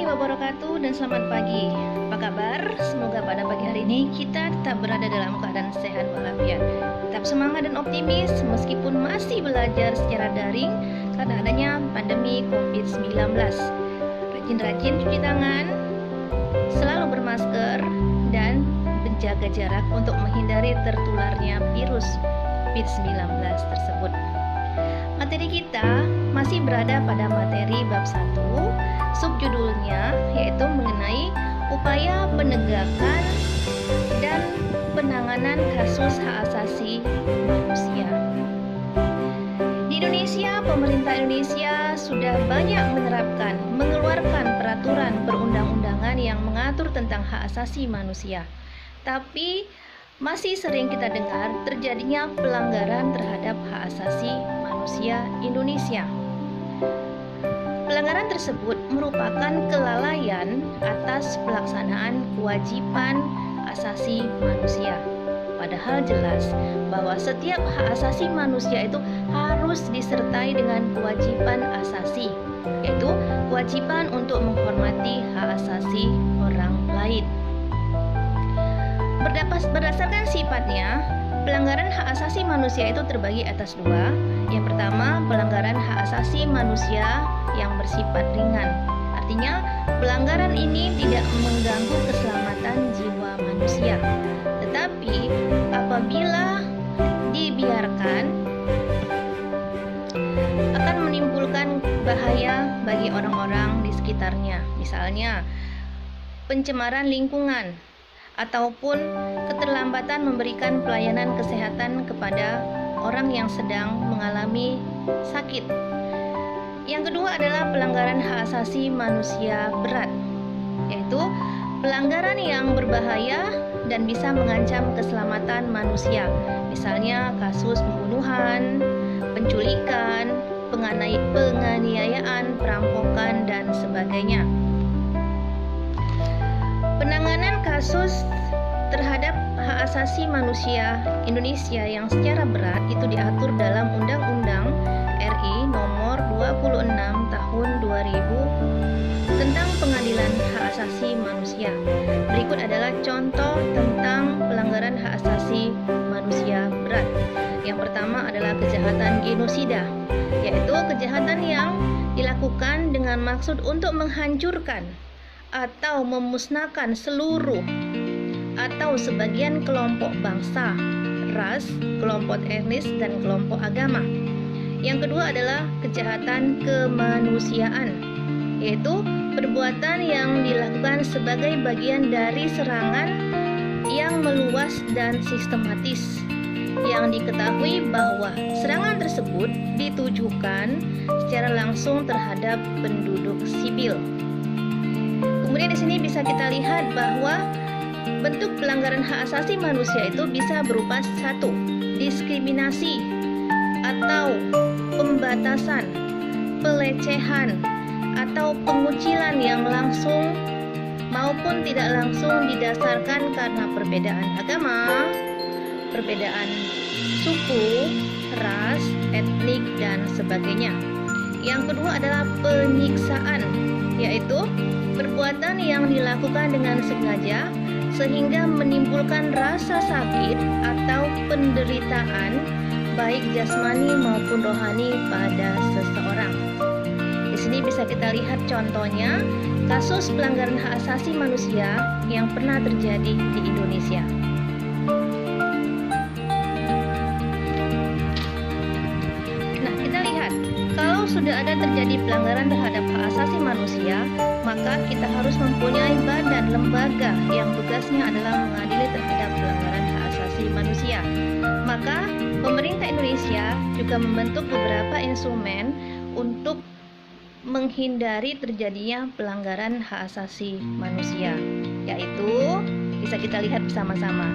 wabarakatuh dan selamat pagi. Apa kabar? Semoga pada pagi hari ini kita tetap berada dalam keadaan sehat walafiat. Tetap semangat dan optimis meskipun masih belajar secara daring karena adanya pandemi COVID-19. Rajin-rajin cuci tangan, selalu bermasker, dan menjaga jarak untuk menghindari tertularnya virus COVID-19 tersebut. Materi kita masih berada pada materi bab 1, subjudulnya yaitu mengenai upaya penegakan dan penanganan kasus hak asasi manusia. Di Indonesia, pemerintah Indonesia sudah banyak mengeluarkan peraturan perundang-undangan yang mengatur tentang hak asasi manusia. Tapi masih sering kita dengar terjadinya pelanggaran terhadap hak asasi manusia Indonesia. Pelanggaran tersebut merupakan kelalaian atas pelaksanaan kewajiban asasi manusia. Padahal jelas bahwa setiap hak asasi manusia itu harus disertai dengan kewajiban asasi, yaitu kewajiban untuk menghormati hak asasi orang lain. Berdasarkan sifatnya, pelanggaran hak asasi manusia itu terbagi atas dua. Yang pertama, pelanggaran hak asasi manusia yang bersifat ringan. Artinya, pelanggaran ini tidak mengganggu keselamatan jiwa manusia. Tetapi, apabila dibiarkan, akan menimbulkan bahaya bagi orang-orang di sekitarnya. Misalnya, pencemaran lingkungan, ataupun keterlambatan memberikan pelayanan kesehatan kepada orang yang sedang mengalami sakit. Yang kedua adalah pelanggaran hak asasi manusia berat, yaitu pelanggaran yang berbahaya dan bisa mengancam keselamatan manusia. Misalnya kasus pembunuhan, penculikan, penganiayaan, perampokan, dan sebagainya. Penanganan kasus terhadap hak asasi manusia Indonesia yang secara berat itu diatur dalam Undang-Undang RI Nomor 26 Tahun 2000 tentang Pengadilan Hak Asasi Manusia. Berikut adalah contoh tentang pelanggaran hak asasi manusia berat. Yang pertama adalah kejahatan genosida, yaitu kejahatan yang dilakukan dengan maksud untuk menghancurkan atau memusnahkan seluruh atau sebagian kelompok bangsa, ras, kelompok etnis, dan kelompok agama. Yang kedua adalah kejahatan kemanusiaan, yaitu perbuatan yang dilakukan sebagai bagian dari serangan yang meluas dan sistematis, yang diketahui bahwa serangan tersebut ditujukan secara langsung terhadap penduduk sipil. Kemudian di sini bisa kita lihat bahwa bentuk pelanggaran hak asasi manusia itu bisa berupa 1. Diskriminasi atau pembatasan, pelecehan, atau pengucilan yang langsung maupun tidak langsung didasarkan karena perbedaan agama, perbedaan suku, ras, etnik, dan sebagainya. Yang kedua adalah penyiksaan, yaitu perbuatan yang dilakukan dengan sengaja sehingga menimbulkan rasa sakit atau penderitaan baik jasmani maupun rohani pada seseorang. Di sini bisa kita lihat contohnya kasus pelanggaran hak asasi manusia yang pernah terjadi di Indonesia. Nah, kita lihat kalau sudah ada terjadi pelanggaran terhadap hak asasi manusia, maka kita harus mempunyai badan lembaga yang tugasnya adalah mengadili terhadap pelanggaran hak asasi manusia. Maka pemerintah Indonesia juga membentuk beberapa instrumen untuk menghindari terjadinya pelanggaran hak asasi manusia, yaitu bisa kita lihat bersama-sama.